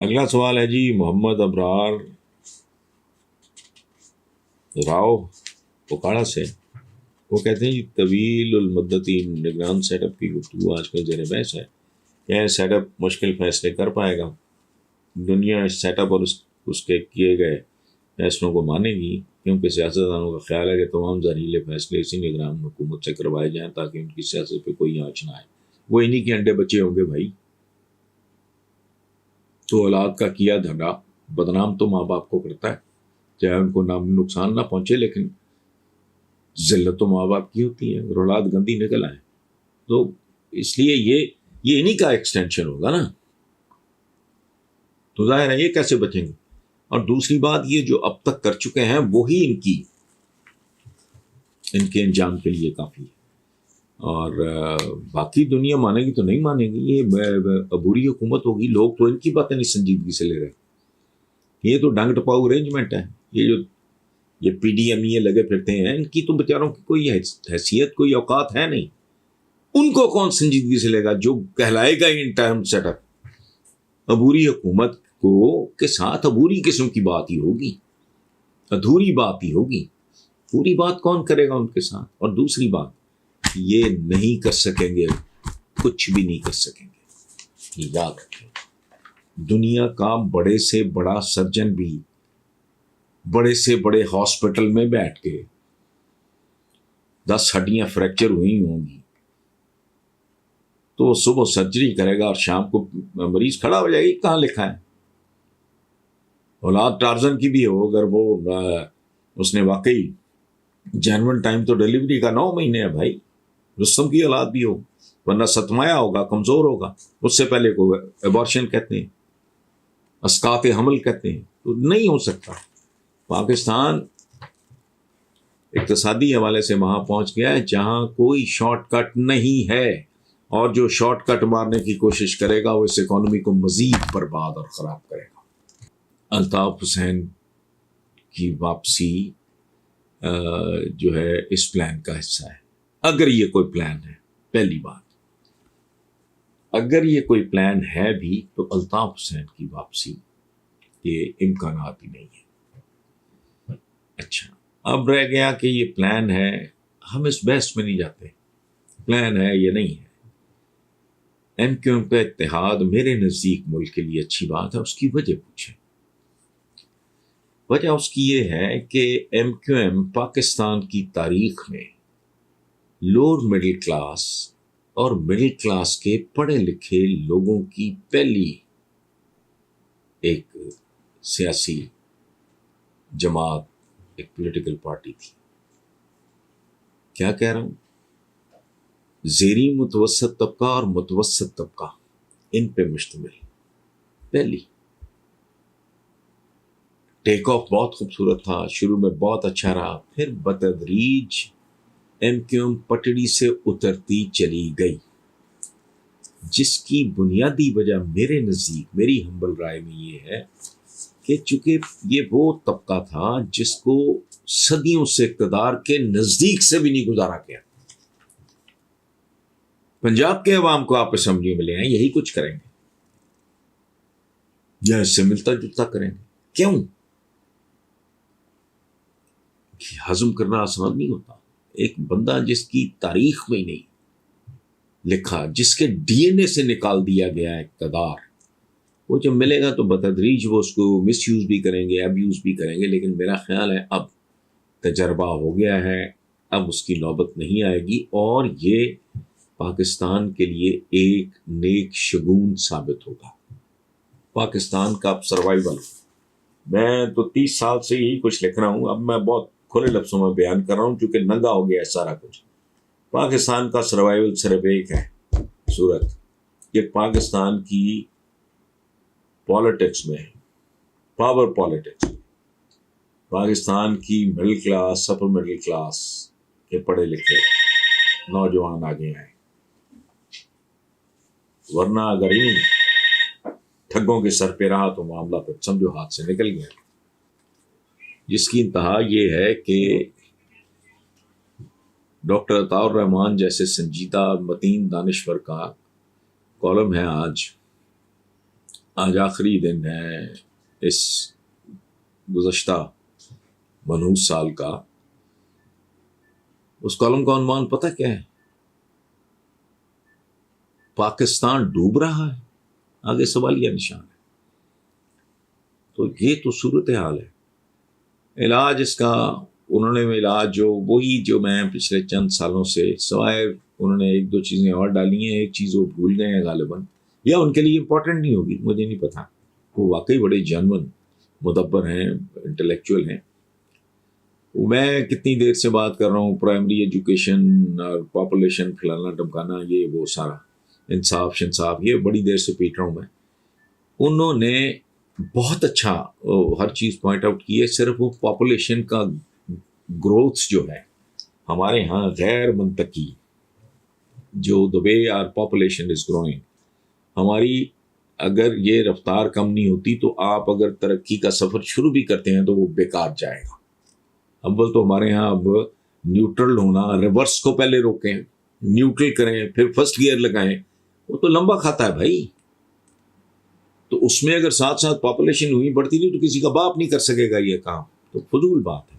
अगला सवाल है जी मोहम्मद अबरार राव पोकाड़ा से। वो कहते हैं जी तवील उल मुद्दती निगरान सेटअप की गुफ्तगू आजकल जेर बहस है। क्या सेटअप मुश्किल फैसले कर पाएगा? दुनिया इस सेटअप और उसके किए गए फैसलों को मानेगी, क्योंकि सियासतदानों का ख्याल है कि तमाम जहरीले फैसले इसी निगरान हुकूमत से करवाए जाएं ताकि उनकी सियासत पे कोई आँच ना आए। वो इन्हीं के अंडे बच्चे होंगे भाई। तो औलाद का किया धंधा बदनाम तो माँ बाप को करता है, चाहे उनको नाम नुकसान ना पहुंचे, लेकिन जिल्लत तो माँ बाप की होती है अगर औलाद गंदी निकल आए तो। इसलिए ये इन्हीं का एक्सटेंशन होगा ना, तो जाहिर है ये कैसे बचेंगे। और दूसरी बात, ये जो अब तक कर चुके हैं वही इनके अंजाम के लिए काफ़ी है। और बाकी दुनिया मानेगी तो नहीं मानेगी, ये अबूरी हुकूमत होगी। लोग तो इनकी बातें नहीं संजीदगी से ले रहे। ये तो डंग टपाऊ अरेंजमेंट है। ये पीडीएम ये लगे फिरते हैं, इनकी तो बेचारों की कोई हैसियत कोई औकात है नहीं। उनको कौन संजीदगी से लेगा जो कहलाएगा इन टर्म सेटअप। अबूरी हुकूमत को के साथ अबूरी किस्म की बात ही होगी, अधूरी बात ही होगी। पूरी बात कौन करेगा उनके साथ। और दूसरी बात, ये नहीं कर सकेंगे, कुछ भी नहीं कर सकेंगे। याद रखें, दुनिया का बड़े से बड़ा सर्जन भी बड़े से बड़े हॉस्पिटल में बैठ के 10 हड्डियां फ्रैक्चर हुई होंगी तो सुबह सर्जरी करेगा और शाम को मरीज खड़ा हो जाएगी। कहाँ लिखा है? औलाद टार्जन की भी हो, अगर वो उसने वाकई जेन्युइन टाइम तो डिलीवरी का 9 महीने है भाई, रुस्तम की औलाद भी हो, वरना सतमाया होगा, कमजोर होगा, उससे पहले को एबॉर्शन कहते हैं, अस्कात हमल कहते हैं। तो नहीं हो सकता। पाकिस्तान इक्तसादी हवाले से वहां पहुंच गया है जहां कोई शॉर्टकट नहीं है, और जो शॉर्टकट मारने की कोशिश करेगा वो इस इकोनॉमी को मजीद बर्बाद और ख़राब करेगा। अल्ताफ हुसैन की वापसी जो है इस प्लान का हिस्सा है, अगर ये कोई प्लान है। पहली बात, अगर ये कोई प्लान है भी तो अल्ताफ हुसैन की वापसी के इम्कानात ही नहीं है। अच्छा, अब रह गया कि ये प्लान है, हम इस बहस में नहीं जाते प्लान है ये नहीं है। एमक्यूएम का इत्तेहाद मेरे नज़दीक मुल्क के लिए अच्छी बात है। उसकी वजह पूछें। वजह उसकी ये है कि एमक्यूएम पाकिस्तान की तारीख में लोअर मिडिल क्लास और मिडिल क्लास के पढ़े लिखे लोगों की पहली एक सियासी जमात, एक पॉलिटिकल पार्टी थी। क्या कह रहा हूं? ज़ेरी मुतवस्सत तबका और मुतवस्सत तबका, इन पे मुश्तमिल पहली। टेक ऑफ बहुत खूबसूरत था, शुरू में बहुत अच्छा रहा, फिर बतदरीज एमक्यूएम पटड़ी से उतरती चली गई, जिसकी बुनियादी वजह मेरे नज़दीक, मेरी हम्बल राय में ये है कि चूंकि ये वो तबका था जिसको सदियों से इक़्तिदार के नज़दीक से भी नहीं गुजारा गया। पंजाब के अवाम को आप असम्बली में ले आए, यही कुछ करेंगे या इससे मिलता जुलता करेंगे। क्यों? हजम करना आसान नहीं होता। एक बंदा जिसकी तारीख में ही नहीं लिखा, जिसके डीएनए से निकाल दिया गया है इक़्तिदार, वो जब मिलेगा तो बतदरीज वो उसको मिसयूज भी करेंगे, अब्यूज भी करेंगे। लेकिन मेरा ख्याल है अब तजर्बा हो गया है, अब उसकी नौबत नहीं आएगी, और ये पाकिस्तान के लिए एक नेक शगुन साबित होगा। पाकिस्तान का अब सर्वाइवल, मैं तो 30 साल से यही कुछ लिख रहा हूं, अब मैं बहुत खुले लफ्जों में बयान कर रहा हूं क्योंकि नंगा हो गया है सारा कुछ। पाकिस्तान का सर्वाइवल सिर्फ एक है सूरत, ये पाकिस्तान की पॉलिटिक्स में, पावर पॉलिटिक्स में, पाकिस्तान की middle class, upper middle class के पढ़े लिखे नौजवान आगे आए। वरना अगर इन ठगों के सर पे रहा तो मामला फिर समझो हाथ से निकल गया, जिसकी इंतहा ये है कि डॉक्टर अताउर रहमान जैसे संजीदा मतीन दानिश्वर का कॉलम है आज आज आखिरी दिन है इस गुज़श्ता मनहूस साल का। उस कॉलम का उन्वान पता क्या है? पाकिस्तान डूब रहा है, आगे सवालिया निशान है। तो ये तो सूरत हाल है। इलाज इसका उन्होंने इलाज जो वही जो मैं पिछले चंद सालों से, सवाए उन्होंने एक दो चीज़ें और डाली हैं, एक चीज़ वो भूल गए हैं गालिबन, या उनके लिए इम्पोर्टेंट नहीं होगी, मुझे नहीं पता। वो वाकई बड़े जानवन मुदब्बर हैं, इंटेलेक्चुअल हैं। मैं कितनी देर से बात कर रहा हूँ, प्राइमरी एजुकेशन और पॉपुलेशन फलाना टमकाना, ये वो सारा इंसाफ शिंसाफ, ये बड़ी देर से पीट रहा हूँ मैं। उन्होंने बहुत अच्छा हर चीज़ पॉइंट आउट की है। सिर्फ वो पॉपुलेशन का ग्रोथ जो है हमारे यहाँ गैर मंतकी, जो the way are population is growing, हमारी अगर ये रफ्तार कम नहीं होती तो आप अगर तरक्की का सफ़र शुरू भी करते हैं तो वो बेकार जाएगा। अव्वल तो हमारे यहाँ अब न्यूट्रल होना, रिवर्स को पहले रोकें, न्यूट्रल करें, फिर फर्स्ट गियर लगाएं, वो तो लंबा खाता है भाई। तो उसमें अगर साथ साथ पॉपुलेशन हुई बढ़ती नहीं तो किसी का बाप नहीं कर सकेगा ये काम, तो फजूल बात है।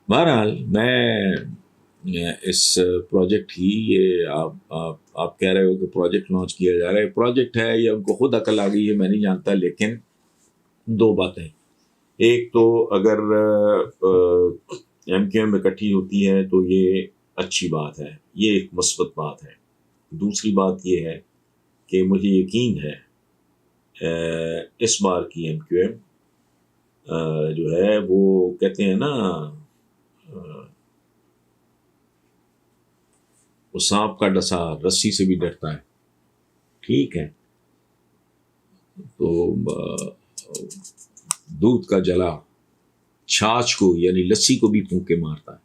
बहरहाल मैं इस प्रोजेक्ट ही, ये आप कह रहे हो कि प्रोजेक्ट लॉन्च किया जा रहा है, प्रोजेक्ट है या उनको खुद अकल आ गई है मैं नहीं जानता, लेकिन दो बातें। एक तो अगर MQM इकट्ठी होती है तो ये अच्छी बात है, ये एक मुस्बत बात है। दूसरी बात ये है कि मुझे यकीन है इस बार की MQM जो है वो कहते हैं ना, वो सांप का डसा रस्सी से भी डरता है, ठीक है। तो दूध का जला छाछ को यानी लस्सी को भी फूंक के मारता है।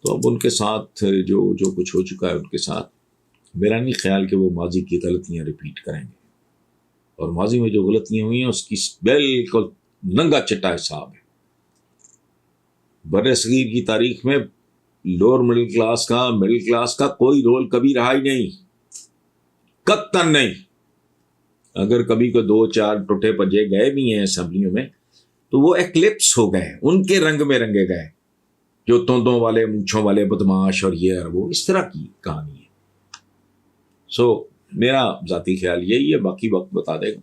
तो अब उनके साथ जो कुछ हो चुका है, उनके साथ मेरा नहीं ख्याल कि वो माजी की गलतियां रिपीट करेंगे, और माजी में जो गलतियां हुई हैं उसकी बिल्कुल नंगा चिट्टा हिसाब है। बरसगीर की तारीख में लोअर मिडिल क्लास का कोई रोल कभी रहा ही नहीं, कत्तन नहीं। अगर कभी को दो चार टुटे पजे गए भी हैं असेंबलियों में तो वो एक्लिप्स हो गए, उनके रंग में रंगे गए, जो तोंदों वाले मूंछों वाले बदमाश और ये और वो, इस तरह की कहानी है। सो मेरा जाती ख्याल यही है, बाकी वक्त बता देगा।